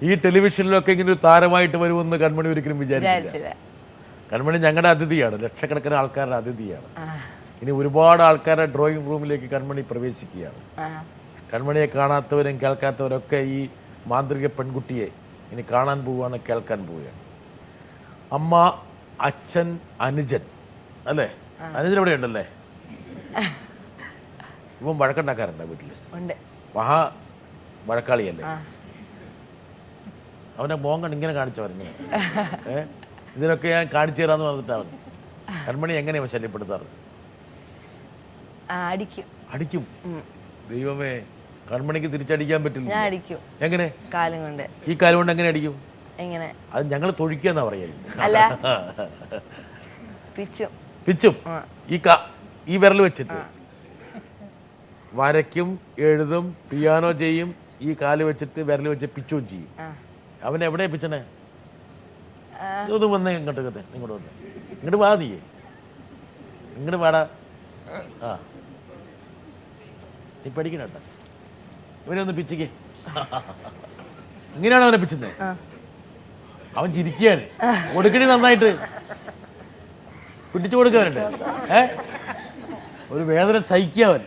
ഈ ടെലിവിഷനിലൊക്കെ ഇങ്ങനെ ഒരു താരമായിട്ട് വരുമെന്ന് കൺമണി ഒരിക്കലും വിചാരിച്ചില്ല. കൺമണി ഞങ്ങളുടെ അതിഥിയാണ്, ലക്ഷക്കണക്കിന് ആൾക്കാരുടെ അതിഥിയാണ്. ഇനി ഒരുപാട് ആൾക്കാരുടെ ഡ്രോയിങ് റൂമിലേക്ക് കൺമണി പ്രവേശിക്കുകയാണ്. കൺമണിയെ കാണാത്തവരും കേൾക്കാത്തവരൊക്കെ ഈ മാന്ത്രിക പെൺകുട്ടിയെ ഇനി കാണാൻ പോവുകയാണ്, കേൾക്കാൻ പോവുകയാണ്. അമ്മ, അച്ഛൻ, അനുജൻ അല്ലേ? അനുജൻ ഇവിടെ ഉണ്ടല്ലേ? ഇവൻ വഴക്കുണ്ടാക്കാറുണ്ടോ വീട്ടില്? മഹാ വഴക്കാളിയല്ലേ? അവൻ്റെ മോൻ കണ്ട് ഇങ്ങനെ കാണിച്ചവരിങ്ങനെ ഇതിനൊക്കെ ഞാൻ കാണിച്ചു തരാമെന്ന് പറഞ്ഞിട്ടാണ്. കൺമണി എങ്ങനെയാണ് ശല്യപ്പെടുത്താറ്? അടിക്കും. ദൈവമേ, കൺമണിക്ക് തിരിച്ചടിക്കാൻ പറ്റില്ല. എങ്ങനെ? കാലും കൊണ്ട്. ഈ കാലം കൊണ്ട് എങ്ങനെ അടിക്കും? എങ്ങനെ? അത് ഞങ്ങൾ തൊഴിക്കാന്നാ പറയല്. പിച്ചും. ഈ വിരൽ വെച്ചിട്ട് വരയ്ക്കും, എഴുതും, പിയാനോ ചെയ്യും. ഈ കാല് വെച്ചിട്ട് വിരൽ വെച്ച് പിച്ചും ചെയ്യും. അവൻ എവിടെയാ പിച്ചണേ? ഇതൊന്നും വന്നേ ഇങ്ങോട്ട് വന്നേ, ഇങ്ങോട്ട് വന്നേ, ഇങ്ങോട്ട് വാ, നീയേ ഇങ്ങോട്ട് വാടാ. ആ, നീ പഠിക്കണ കേട്ടോ. ഇവനെ ഒന്ന് പിച്ചിക്കേ. ഇങ്ങനെയാണ് അവനെ പിച്ചുന്നേ. അവൻ ചിരിക്കുകയാണ്. കൊടുക്കണി നന്നായിട്ട് പിടിച്ചു കൊടുക്കാനുണ്ട്. ഒരു വേദന സഹിക്കാവൻ.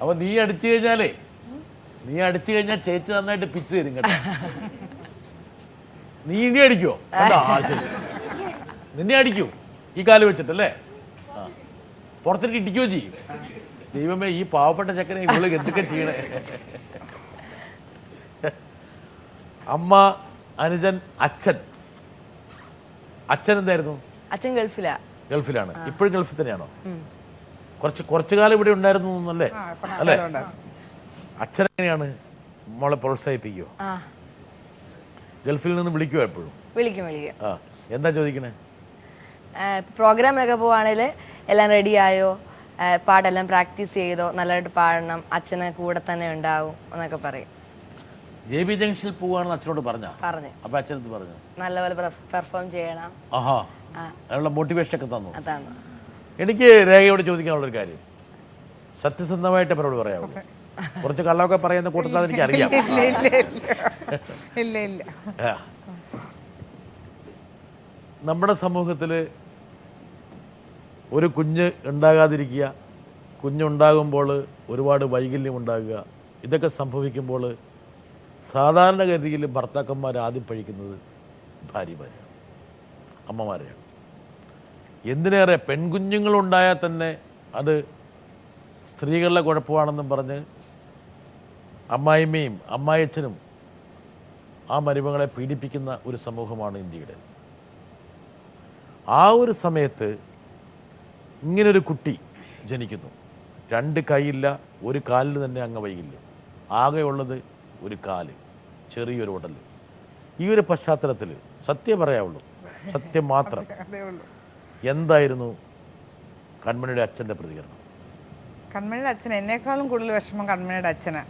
അപ്പൊ നീ അടിച്ചു കഴിഞ്ഞാൽ ചേച്ചി നന്നായിട്ട് പിച്ച് തരും കേട്ടോ. നീ ഇനി അടിക്കുവോ? ശരി, നിന്നെ അടിക്കൂ ഈ കാല് വെച്ചിട്ടല്ലേ? ആ, പുറത്തിട്ട് ഇടിക്കുകയോ ചെയ്യും. ദൈവമേ, ഈ പാവപ്പെട്ട ചെക്കനെ ഇവള് എന്തൊക്കെ ചെയ്യണേ. അമ്മ, അനുജൻ, അച്ഛൻ എന്തായിരുന്നു? അച്ഛൻ ഗൾഫിലാണ്. ഇപ്പോഴും ഗൾഫിൽ തന്നെയാണോ? കുറച്ചു കാലം ഇവിടെ ഉണ്ടായിരുന്നു അല്ലേ? അല്ലേ? അച്ഛൻ എങ്ങനെയാണ് മോളെ പ്രോത്സാഹിപ്പിക്കുവോ? ഗൾഫിൽ നിന്ന് വിളിക്കുവോ എപ്പോഴും? വിളിക്കും. ആ, എന്താ ചോദിക്കണേ? പ്രോഗ്രാമിനൊക്കെ പോവാണെങ്കിൽ എല്ലാം റെഡിയായോ, പാടെല്ലാം പ്രാക്ടീസ് ചെയ്തോ, നല്ലതായിട്ട് പാടണം, അച്ഛനെ കൂടെ തന്നെ ഉണ്ടാവും എന്നൊക്കെ പറയും. JB ജംഗ്ഷനിൽ പോവാണെന്ന് അച്ഛനോട് പറഞ്ഞു. അപ്പൊ അച്ഛൻ എന്ത് പറഞ്ഞു? നല്ലപോലെ പെർഫോം ചെയ്യണം. ആഹാ, അതിനുള്ള മോട്ടിവേഷൻ ഒക്കെ തന്നു. എനിക്ക് രേഖയോട് ചോദിക്കാനുള്ളൊരു കാര്യം, സത്യസന്ധമായിട്ട് അവരോട് പറയാവുള്ളൂ. കുറച്ച് കള്ളമൊക്കെ പറയുന്ന കൂട്ടത്തിൽ എനിക്ക് അറിയാം. നമ്മുടെ സമൂഹത്തിൽ ഒരു കുഞ്ഞ് ഉണ്ടാകാതിരിക്കുക, കുഞ്ഞുണ്ടാകുമ്പോൾ ഒരുപാട് വൈകല്യം ഉണ്ടാകുക, ഇതൊക്കെ സംഭവിക്കുമ്പോൾ സാധാരണഗതിയിൽ ഭർത്താക്കന്മാർ ആദ്യം പഴിക്കുന്നത് ഭാര്യമാരെയാണ്, അമ്മമാരെയാണ്. എന്തിനേറെ പെൺകുഞ്ഞുങ്ങളുണ്ടായാൽ തന്നെ അത് സ്ത്രീകളുടെ കുഴപ്പമാണെന്നും പറഞ്ഞ് അമ്മായിമ്മയും അമ്മായച്ഛനും ആ മരുമകളെ പീഡിപ്പിക്കുന്ന ഒരു സമൂഹമാണ് ഇന്ത്യയുടെ. ആ ഒരു സമയത്ത് ഇങ്ങനൊരു കുട്ടി ജനിക്കുന്നു. 2 കൈയില്ല, ഒരു കാലിൽ തന്നെ അംഗവൈകല്യം, ആകെയുള്ളത് ഒരു കാല്, ചെറിയൊരു ഉടൽ. ഈ ഒരു പശ്ചാത്തലത്തിൽ സത്യം പറയാവുള്ളൂ, സത്യം മാത്രം. എന്തായിരുന്നു കൺമണിയുടെ അച്ഛൻ്റെ പ്രതികരണം? കൺമണിയുടെ അച്ഛൻ എന്നേക്കാളും കൂടുതൽ വിഷമം കൺമണിയുടെ അച്ഛന്.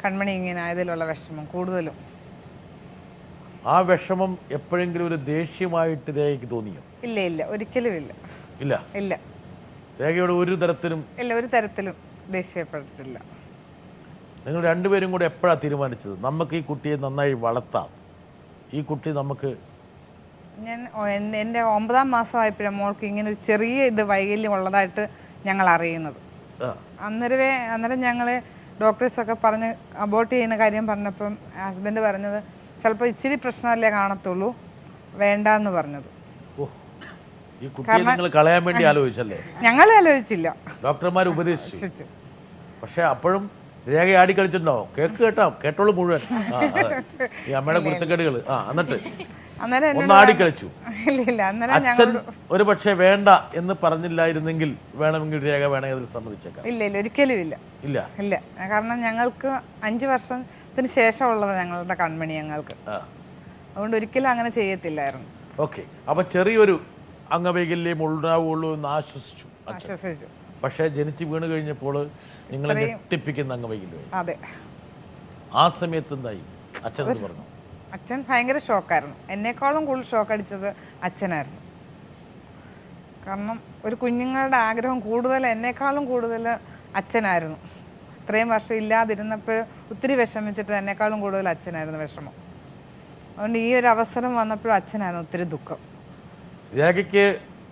കൺമണി ഇങ്ങനെ ആയതിലുള്ള വിഷമം കൂടുതലും. ആ വിഷമം എപ്പോഴെങ്കിലും ഒരു ദേഷ്യമായിട്ട് രേഖയ്ക്ക് തോന്നിയോ? ഇല്ല, ഒരിക്കലും ഇല്ല. രേഖയോട് ഒരു തരത്തിലും ദേഷ്യപ്പെട്ടിട്ടില്ല. നിങ്ങൾ രണ്ടുപേരും കൂടെ എപ്പോഴാണ് തീരുമാനിച്ചത് നമുക്ക് ഈ കുട്ടിയെ നന്നായി വളർത്താം, ഈ കുട്ടി നമുക്ക്? ഞാൻ എൻ്റെ 9ാം മാസമായപ്പോഴും മോൾക്ക് ഇങ്ങനെ ഒരു ചെറിയ വൈകല്യം ഉള്ളതായിട്ട് ഞങ്ങൾ അറിയുന്നത്. അന്നേരം ഞങ്ങൾ ഡോക്ടേഴ്സൊക്കെ പറഞ്ഞ് അബോർട്ട് ചെയ്യുന്ന കാര്യം പറഞ്ഞപ്പം ഹസ്ബൻഡ് പറഞ്ഞത് ചിലപ്പോൾ ഇച്ചിരി പ്രശ്നമല്ലേ കാണത്തുള്ളൂ, വേണ്ടെന്ന് പറഞ്ഞത്. ഈ കുട്ടിയെ നിങ്ങൾ കളയാൻ വേണ്ടി ആലോചിച്ചല്ലേ? ഞങ്ങൾ ആലോചിച്ചില്ല, ഡോക്ടർമാർ ഉപദേശിച്ചു. പക്ഷെ അപ്പോഴും രേഖ ആടി കളിച്ചിട്ടുണ്ടാവും. കേട്ടോളൂ മുഴുവൻ ഈ അമ്മയുടെ കുരുത്തക്കേടുകൾ. എന്നിട്ട് ഒന്നാടി കളിച്ചു. അച്ഛൻ ഒരു പക്ഷേ വേണ്ട എന്ന് പറഞ്ഞില്ലായിരുന്നെങ്കിൽ വേണമെങ്കിൽ രേഖ വേണമെങ്കിൽ അതിൽ സമ്മതിച്ചേക്കാം. ഇല്ല, ഒരിക്കലും ഇല്ല. കാരണം ഞങ്ങൾക്ക് 5 വർഷത്തിന് ശേഷമുള്ളത് ഞങ്ങളുടെ കൺമണി ഞങ്ങൾക്ക്. അതുകൊണ്ട് ഒരിക്കലും അങ്ങനെ ചെയ്യത്തില്ലായിരുന്നു. ഓക്കെ, അപ്പൊ ചെറിയൊരു അംഗവൈകല്യം ഉണ്ടാവുകയുള്ളൂ എന്ന് ആശ്വസിച്ചു അച്ഛൻ. ആശ്വസിച്ചു. പക്ഷേ ജനിച്ച് വീണ് കഴിഞ്ഞപ്പോൾ നിങ്ങളെ ഞെട്ടിപ്പിക്കുന്ന അംഗവൈകല്യമായി. അതെ. ആ സമയത്ത് എന്തായി? അച്ഛൻ എന്ത് പറഞ്ഞു? അച്ഛൻ ഭയങ്കര ഷോക്കായിരുന്നു. എന്നെക്കാളും കൂടുതൽ ഷോക്ക് അടിച്ചത് അച്ഛനായിരുന്നു. കാരണം ഒരു കുഞ്ഞുങ്ങളുടെ ആഗ്രഹം കൂടുതൽ എന്നെക്കാളും കൂടുതൽ അച്ഛനായിരുന്നു. ഇത്രയും വർഷം ഇല്ലാതിരുന്നപ്പോൾ ഒത്തിരി വിഷമിച്ചിട്ട് എന്നെക്കാളും കൂടുതൽ അച്ഛനായിരുന്നു വിഷമം. അതുകൊണ്ട് ഈ ഒരു അവസരം വന്നപ്പോഴും അച്ഛനായിരുന്നു ഒത്തിരി ദുഃഖം. രേഖയ്ക്ക്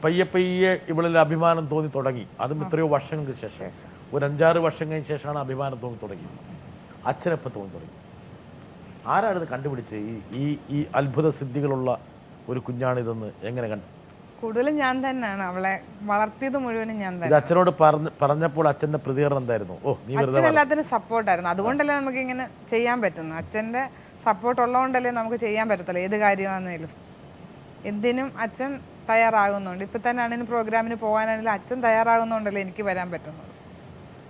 പയ്യെ പയ്യെ ഇവളിൽ അഭിമാനം തോന്നി തുടങ്ങി. അതും എത്രയോ വർഷങ്ങൾക്ക് ശേഷം, ഒരു 5-6 വർഷങ്ങൾക്ക് ശേഷമാണ് അഭിമാനം തോന്നി തുടങ്ങിയത്. അച്ഛനെപ്പോൾ തോന്നി തുടങ്ങി? ആരാണിത് കണ്ടുപിടിച്ചത്? ഈ അത്ഭുത സിദ്ധികളുള്ള ഒരു കുഞ്ഞാണിതെന്ന് എങ്ങനെ കണ്ടു? കൂടുതലും ഞാൻ തന്നെയാണ് അവളെ വളർത്തിയത് മുഴുവനും ഞാൻ ഇത് തന്നെ. അച്ഛനോട് പറഞ്ഞപ്പോൾ അച്ഛൻ്റെ പ്രതികരണം എന്തായിരുന്നു? ഓ, നീ വെറുതെ അച്ഛൻ എല്ലാത്തിനും സപ്പോർട്ടായിരുന്നു. അതുകൊണ്ടല്ലേ നമുക്ക് ഇങ്ങനെ ചെയ്യാൻ പറ്റുന്നു. അച്ഛൻ്റെ സപ്പോർട്ട് ഉള്ളതുകൊണ്ടല്ലേ നമുക്ക് ചെയ്യാൻ പറ്റത്തുള്ളൂ. ഏത് കാര്യമാണെങ്കിലും എന്തിനും അച്ഛൻ തയ്യാറാകുന്നുണ്ട്. ഇപ്പം തന്നെ ആണെങ്കിലും പ്രോഗ്രാമിന് പോകാനാണെങ്കിലും അച്ഛൻ തയ്യാറാകുന്നതുകൊണ്ടല്ലേ എനിക്ക് വരാൻ പറ്റുന്നത്.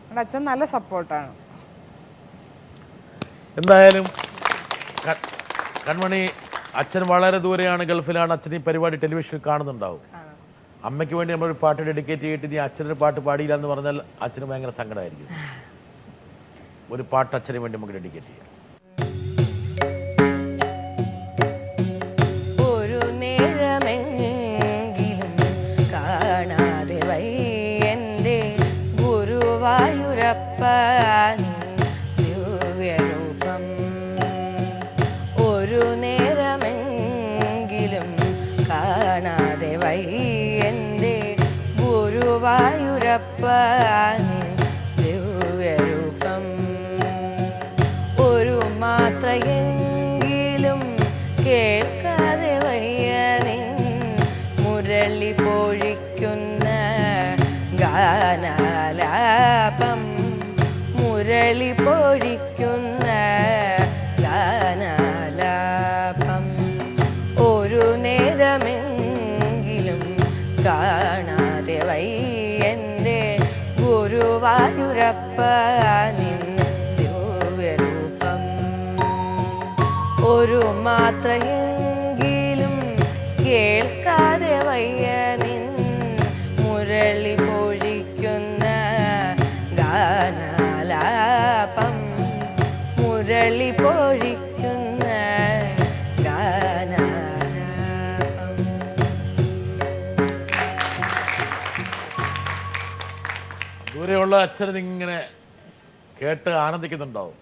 അതുകൊണ്ട് അച്ഛൻ നല്ല സപ്പോർട്ടാണ്. എന്തായാലും കൺമണി, അച്ഛൻ വളരെ ദൂരെയാണ്, ഗൾഫിലാണ്. അച്ഛൻ ഈ പരിപാടി ടെലിവിഷനിൽ കാണുന്നുണ്ടാവും. അമ്മയ്ക്ക് വേണ്ടി നമ്മളൊരു പാട്ട് ഡെഡിക്കേറ്റ് ചെയ്തിട്ട് നീ അച്ഛനൊരു പാട്ട് പാടിയില്ല എന്ന് പറഞ്ഞാൽ അച്ഛന് ഭയങ്കര സങ്കടമായിരിക്കും. ഒരു പാട്ട് അച്ഛന് വേണ്ടി നമുക്ക് ഡെഡിക്കേറ്റ് ചെയ്യാം. ഒരു നേരമെങ്കിലും കാണാതെ വയ്യന്റെ ഗുരുവായൂരപ്പ ദിവ്യരൂപം. ഒരു നേരമെങ്കിലും കാണാതെ വയ്യന്റെ ഗുരുവായൂരപ്പ ദിവ്യരൂപം. ഒരു മാത്രയെങ്കിലും കേൾക്കാതെ വയ്യനിൻ മുരളി പൊഴിക്കുന്ന ഗാനാലാപം. മുരളി പൊഴിക്കുന്ന ഗാനാലാപം. ഒരു നേരമെങ്കിലും കാണാതെ വയ്യന്റെ ഗുരുവായൂരപ്പ നിൻ ദിവ്യരൂപം. ഒരു മാത്രയെങ്കിലും കേൾക്കാതെ വയ്യനിൻ മുരളി പൊഴിക്കുന്ന ഗാനാലാപം. മുരളി പൊഴിക്കുന്ന ഗാനാലാപം. ദൂരെയുള്ള അച്ഛൻ ഇങ്ങനെ കേട്ട് ആനന്ദിക്കുന്നുണ്ടാവും.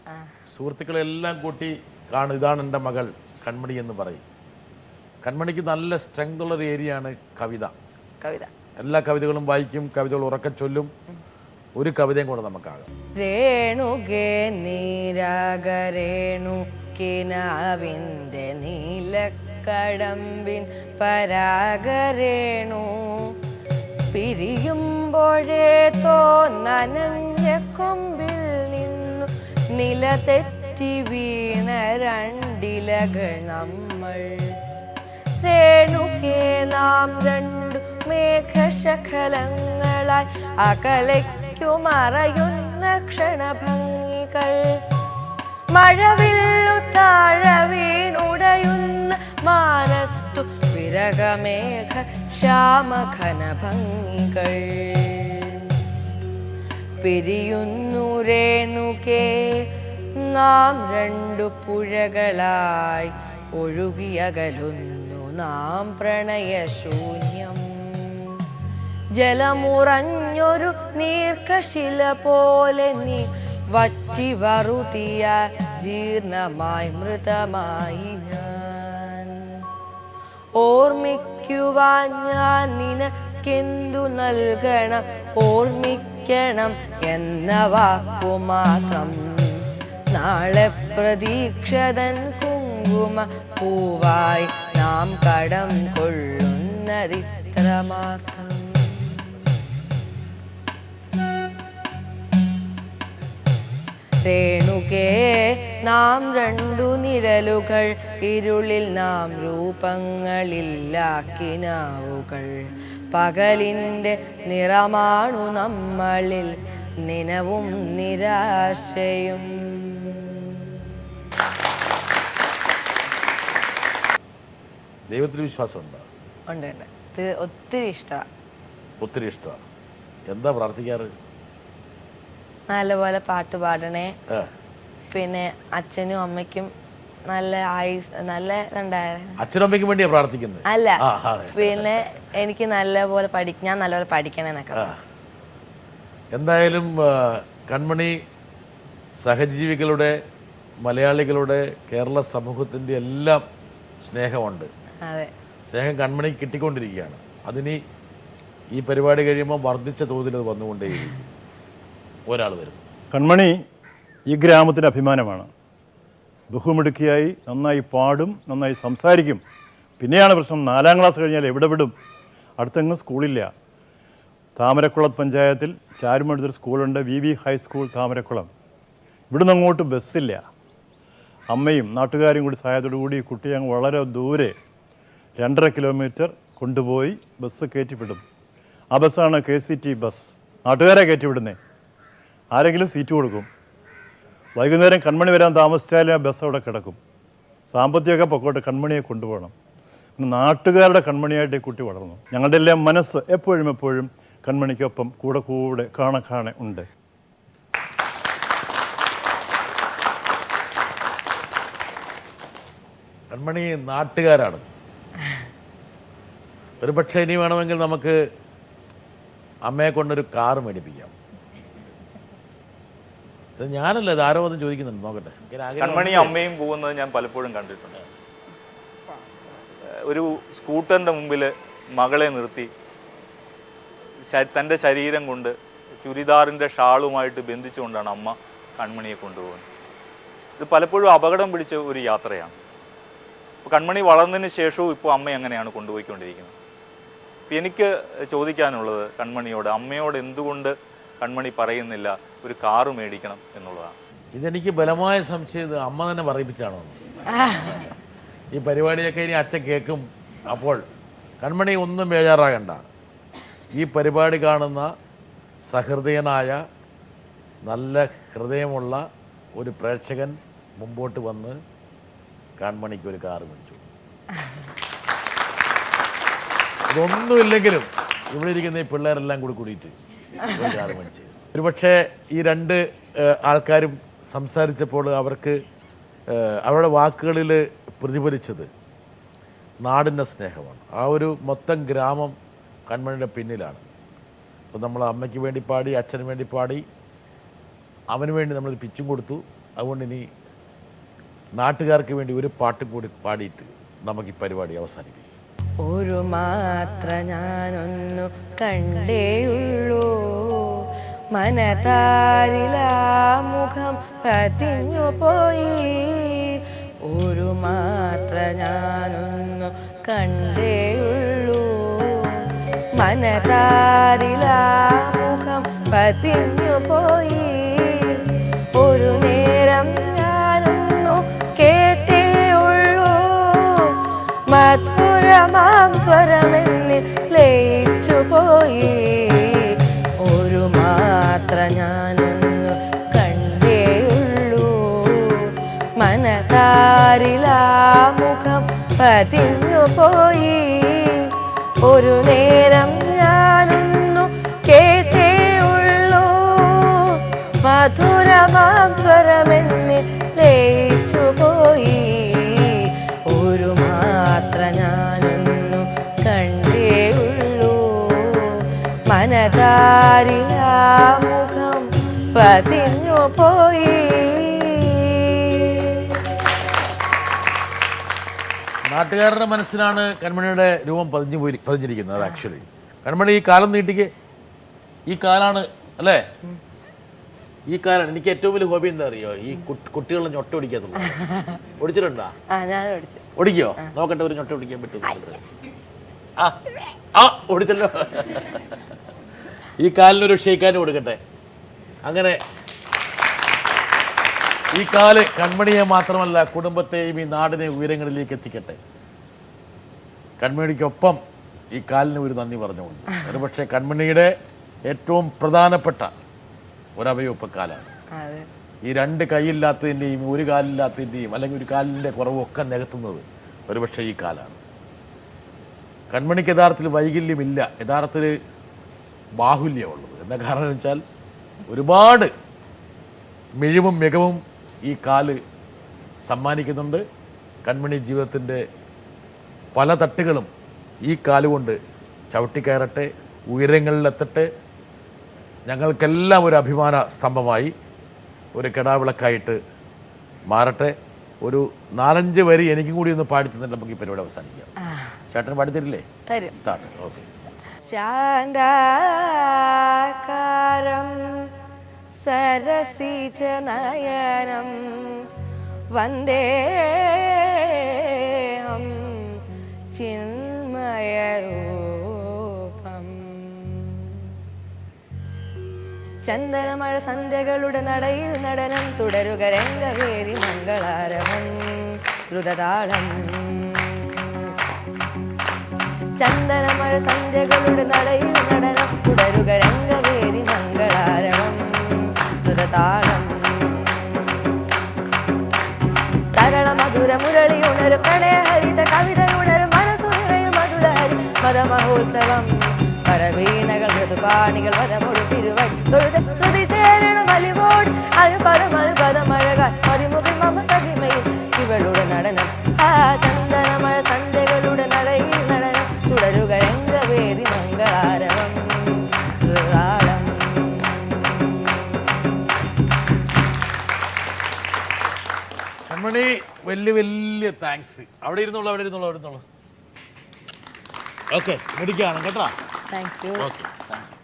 സുഹൃത്തുക്കളെല്ലാം കൂട്ടി കാണും, ഇതാണ് എൻ്റെ മകൾ കൺമണി എന്ന് പറയും. കൺമണിക്ക് നല്ല സ്ട്രെങ്ത് ഉള്ളൊരു ഏരിയയാണ് കവിത. എല്ലാ കവിതകളും വായിക്കും, കവിതകൾ ഉറക്കെ ചൊല്ലും. ഒരു കവിതയും കൂടെ നമുക്കാകാം. രേണുകേ നീരാഗരേണുക്കിനാവിൻ്റെ നീലക്കടമ്പിൻ പരാഗരേണു. പിരിയുമ്പോഴേ തോന്നനഞ്ഞ കൊമ്പിൽ നിന്നു നിലതെറ്റി വീണ രണ്ടിലകൾ നമ്മൾ. രേണുകേ നാം രണ്ടു മേഘശകലങ്ങളായി അകലയ്ക്കു മറയുന്ന ക്ഷണഭംഗികൾ. മഴവില്ലു താഴ വീണുടയുന്ന മാനത്തു വിരകമേഘ ശ്യാമഘനഭംഗികൾ. പിരിയുന്നു രേണുകേ നാം രണ്ടു പുഴകളായി ഒഴുകിയകലുന്നു നാം പ്രണയശൂന്യം. ജലമുറഞ്ഞൊരു നീർക്കശില പോലെ നീ വറ്റി വറുതിയ ജീർണമായി മൃതമായി ഞാൻ. ഓർമ്മിക്കുവാൻ ഞാൻ നിനക്കെന്തു നൽകണം? ഓർമ്മിക്കണം എന്ന വാക്കു മാത്രം. നാളെ പ്രതീക്ഷതൻ കുങ്കുമ പൂവായി നാം കടം കൊള്ളുന്നതിത്ര മാത്രം. രേണുകേ നാം രണ്ടു നിഴലുകൾ, ഇരുളിൽ നാം രൂപങ്ങളില്ലാക്കിനാവുകൾ. പകലിൻ്റെ നിറമാണു നമ്മളിൽ നിനവും നിരാശയും. ദൈവത്തിൽ വിശ്വാസമുണ്ടോ? ഉണ്ട്. ഒത്തിരി ഇഷ്ടമാണ്. ഒത്തിരി ഇഷ്ടമാണ്. എന്താ പ്രാർത്ഥിക്കാറ്? നല്ലപോലെ പാട്ട് പാടണേ, ആ. പിന്നെ അച്ഛനും അമ്മയ്ക്കും നല്ല നല്ല ഇതുണ്ടായിരുന്നു. അച്ഛനും അമ്മയ്ക്കും വേണ്ടിയാ പ്രാർത്ഥിക്കുന്നത്? അല്ല, ആ, അതെ. പിന്നെ എനിക്ക് നല്ലപോലെ ഞാൻ നല്ലപോലെ പഠിക്കണമെന്നൊക്കെ. എന്തായാലും കൺമണി സഹജീവികളുടെ, മലയാളികളുടെ, കേരള സമൂഹത്തിൻ്റെ എല്ലാം സ്നേഹമുണ്ട്. അതെ, സ്നേഹം കൺമണി കിട്ടിക്കൊണ്ടിരിക്കുകയാണ്. അതിനി ഈ പരിപാടി കഴിയുമ്പോൾ വർദ്ധിച്ച തോതിൽ അത് വന്നുകൊണ്ടേയിരിക്കും. ഒരാൾ വരുന്നു. കൺമണി ഈ ഗ്രാമത്തിൻ്റെ അഭിമാനമാണ്. ബഹുമിടുക്കിയായി നന്നായി പാടും, നന്നായി സംസാരിക്കും. പിന്നെയാണ് പ്രശ്നം, 4ാം ക്ലാസ് കഴിഞ്ഞാൽ എവിടെ വിടും? അടുത്തെങ്ങും സ്കൂളില്ല. താമരക്കുളം പഞ്ചായത്തിൽ ചാരുമടുത്തൊരു സ്കൂളുണ്ട്, VV ഹൈസ്കൂൾ താമരക്കുളം. ഇവിടുന്ന് അങ്ങോട്ട് ബസ്സില്ല. അമ്മയും നാട്ടുകാരും കൂടി സഹായത്തോടു കൂടി കുട്ടിയെ അങ്ങ് വളരെ ദൂരെ 2.5 കിലോമീറ്റർ കൊണ്ടുപോയി ബസ് കയറ്റിവിടും. ആ ബസ്സാണ് KCT ബസ്. നാട്ടുകാരെ കയറ്റിവിടുന്നേ. ആരെങ്കിലും സീറ്റ് കൊടുക്കും. വൈകുന്നേരം കൺമണി വരാൻ താമസിച്ചാലും ആ ബസ് അവിടെ കിടക്കും. സാമ്പത്തികമൊക്കെ പൊക്കോട്ട് കൺമണിയെ കൊണ്ടുപോകണം. നാട്ടുകാരുടെ കൺമണിയായിട്ട് ഈ കുട്ടി വളർന്നു. ഞങ്ങളുടെ എല്ലാം മനസ്സ് എപ്പോഴും കൺമണിക്കൊപ്പം കൂടെ കാണെ ഉണ്ട്. കൺമണി നാട്ടുകാരാണ്. ഒരു പക്ഷേ ഇനി വേണമെങ്കിൽ നമുക്ക് അമ്മയെ കൊണ്ടൊരു കാറ് മേടിപ്പിക്കാം. ഇത് ഞാനല്ല, ഇത് ആരോ അതും ചോദിക്കുന്നുണ്ട്, നോക്കട്ടെ. കൺമണി അമ്മയും പോകുന്നത് ഞാൻ പലപ്പോഴും കണ്ടിട്ടുണ്ട്. ഒരു സ്കൂട്ടറിൻ്റെ മുമ്പിൽ മകളെ നിർത്തി തൻ്റെ ശരീരം കൊണ്ട് ചുരിദാറിൻ്റെ ഷാളുമായിട്ട് ബന്ധിച്ചുകൊണ്ടാണ് അമ്മ കൺമണിയെ കൊണ്ടുപോകുന്നത്. ഇത് പലപ്പോഴും അപകടം പിടിച്ച ഒരു യാത്രയാണ്. അപ്പോൾ കൺമണി വളർന്നതിന് ശേഷവും ഇപ്പോൾ അമ്മ എങ്ങനെയാണ് കൊണ്ടുപോയിക്കൊണ്ടിരിക്കുന്നത്. അപ്പോൾ എനിക്ക് ചോദിക്കാനുള്ളത് കൺമണിയോട്, അമ്മയോട് എന്തുകൊണ്ട് കൺമണി പറയുന്നില്ല ഒരു കാറ് മേടിക്കണം എന്നുള്ളതാണ്. ഇതെനിക്ക് ബലമായ സംശയം, ഇത് അമ്മ തന്നെ പറയിപ്പിച്ചാണോ? ഈ പരിപാടിയൊക്കെ ഇനി അച്ഛൻ കേൾക്കും. അപ്പോൾ കൺമണി ഒന്നും ബേജാറാകണ്ട. ഈ പരിപാടി കാണുന്ന സഹൃദയനായ നല്ല ഹൃദയമുള്ള ഒരു പ്രേക്ഷകൻ മുമ്പോട്ട് വന്ന് കൺമണിക്ക് ഒരു കാറ് മേടിച്ചു. ഇതൊന്നുമില്ലെങ്കിലും ഇവിടെ ഇരിക്കുന്ന ഈ പിള്ളേരെല്ലാം കൂടിയിട്ട് ഒരു കാറ് മേടിച്ചു. ഒരുപക്ഷെ ഈ 2 ആൾക്കാരും സംസാരിച്ചപ്പോൾ അവർക്ക് അവരുടെ വാക്കുകളിൽ പ്രതിഫലിച്ചത് നാടിൻ്റെ സ്നേഹമാണ്. ആ ഒരു മൊത്തം ഗ്രാമം കൺമണിയുടെ പിന്നിലാണ്. അപ്പോൾ നമ്മൾ അമ്മയ്ക്ക് വേണ്ടി പാടി, അച്ഛന് വേണ്ടി പാടി, അവന് വേണ്ടി നമ്മളൊരു പിച്ചും കൊടുത്തു. അതുകൊണ്ട് ഇനി നാട്ടുകാർക്ക് വേണ്ടി ഒരു പാട്ടും കൂടി പാടിയിട്ട് നമുക്ക് ഈ പരിപാടി അവസാനിപ്പിക്കാം. ഒരു മാത്ര ഞാനൊന്നു കണ്ടേയുള്ളൂ, മനതാരിലാ മുഖം പതിഞ്ഞു പോയി. ഒരു മാത്ര ഞാനൊന്നു കണ്ടേയുള്ളൂ, മനതാരിലാ മുഖം പതിഞ്ഞു പോയി. ഒരു നേരം ഞാനൊന്നു കേട്ടേയുള്ളൂ, മധുരമാം സ്വരമെന്നിൽ ലയിച്ചു പോയി. ഒരു മാത്ര ഞാനൊന്നു കണ്ടേയുള്ളൂ, മനതാരിലാ മുഖം പതിഞ്ഞു പോയി. ഒരു നേരം ഞാനൊന്നു കേട്ടേയുള്ളൂ, മധുരമാം സ്വരമെന്നിൽ ലയിച്ചു പോയി. ഒരു മാത്ര ഞാനൊന്നു കണ്ടേയുള്ളൂ, മനതാരിലാ മുഖം പതിഞ്ഞു പോയി. നാട്ടുകാരുടെ മനസ്സിലാണ് കൺമണിയുടെ രൂപം പതിഞ്ഞിരിക്കുന്നത്. ആക്ച്വലി കൺമണി ഈ കാലം നീട്ടിക്ക്, ഈ കാലാണ് അല്ലേ? ഈ കാലാണ്. എനിക്ക് ഏറ്റവും വലിയ ഹോബി എന്താ അറിയോ? ഈ കുട്ടികളെ ഞൊട്ട ഓടിക്കാത്തുള്ളൂ. ഓടിച്ചിട്ടുണ്ടോ? ഓടിക്കോ? നോക്കട്ടെ, ഒരു ഞൊട്ട ഓടിക്കാൻ പറ്റുമോ? ഓടിച്ചല്ലോ. ഈ കാലിനൊരു ഷെയ്ക്കാനും കൊടുക്കട്ടെ. അങ്ങനെ ഈ കാല് കൺമണിയെ മാത്രമല്ല കുടുംബത്തെയും ഈ നാടിനെ ഉയരങ്ങളിലേക്ക് എത്തിക്കട്ടെ. കൺമണിക്കൊപ്പം ഈ കാലിന് ഒരു നന്ദി പറഞ്ഞുകൊണ്ട്, ഒരുപക്ഷെ കൺമണിയുടെ ഏറ്റവും പ്രധാനപ്പെട്ട ഒരവയവപ്പക്കാലാണ്. ഈ 2 കൈയില്ലാത്തതിൻ്റെയും ഒരു കാലില്ലാത്തതിൻ്റെയും അല്ലെങ്കിൽ ഒരു കാലിൻ്റെ കുറവൊക്കെ നികത്തുന്നത് ഒരുപക്ഷെ ഈ കാലാണ്. കൺമണിക്ക് യഥാർത്ഥത്തിൽ വൈകല്യമില്ല, യഥാർത്ഥത്തിൽ ബാഹുല്യമുള്ളത്. എന്താ കാരണം എന്ന് വെച്ചാൽ ഒരുപാട് മിഴിവും മികവും ഈ കാല് സമ്മാനിക്കുന്നുണ്ട്. കൺമണി ജീവിതത്തിൻ്റെ പല തട്ടുകളും ഈ കാലുകൊണ്ട് ചവിട്ടിക്കയറട്ടെ, ഉയരങ്ങളിലെത്തട്ടെ. ഞങ്ങൾക്കെല്ലാം ഒരു അഭിമാന സ്തംഭമായി, ഒരു കെടാവിളക്കായിട്ട് മാറട്ടെ. ഒരു 4-5 വരി എനിക്കും കൂടി ഒന്ന് പാടിത്തന്നിട്ട് നമുക്ക് ഈ പരിപാടി അവസാനിക്കാം. ചേട്ടൻ പാടിത്തരില്ലേ? തരും. താട്ടെ, ഓക്കെ. ശാന്താകാരം സരസിജനയനം വന്ദേഹം ചിന്മയരൂപം. ചന്ദനമഴ സന്ധ്യകളുടെ നടയിൽ നടനം തുടരുക രംഗവേദി മംഗളാരവം ദ്രുതതാളം. ചന്ദനമഴ സന്ധ്യകളുടെ നടയിൽ നടനം തുടരുക രംഗവേദി മംഗളാരവം ദ്രുതതാളം. തരള മധുര മുരളി ഉണരും പ്രണയഹരിത കവിത ഉണരും മനസ്സു നിറയും മധുരഹരി മതമഹോത്സവം. പരവീണകൾ ഋതുപാണികൾ വരമൊഴു തിരുവടി തൊഴുത ശ്രുതി ചേരണം അലിവോട് അനുപദമഴകാൽ മതിമുഖി മമ സതിമയിൽ ഇവളുടെ നടനം. ആ ചന്ദനമഴ സന്ധ്യകളുടെ നടയിൽ നടനം തുടരുക രംഗവേദി മംഗളാരവം ദ്രുതതാളം. കൺമണി, വലിയ വലിയ താങ്ക്സ്. അവിടെ ഇരുന്നോളൂ, അവിടെ ഇരുന്നോളൂ, അവിടെ ഇരുന്നോളൂ. ഓക്കെ, മിടിക്കുകയാണ് കേട്ടോ. Thank you. Okay, thank you.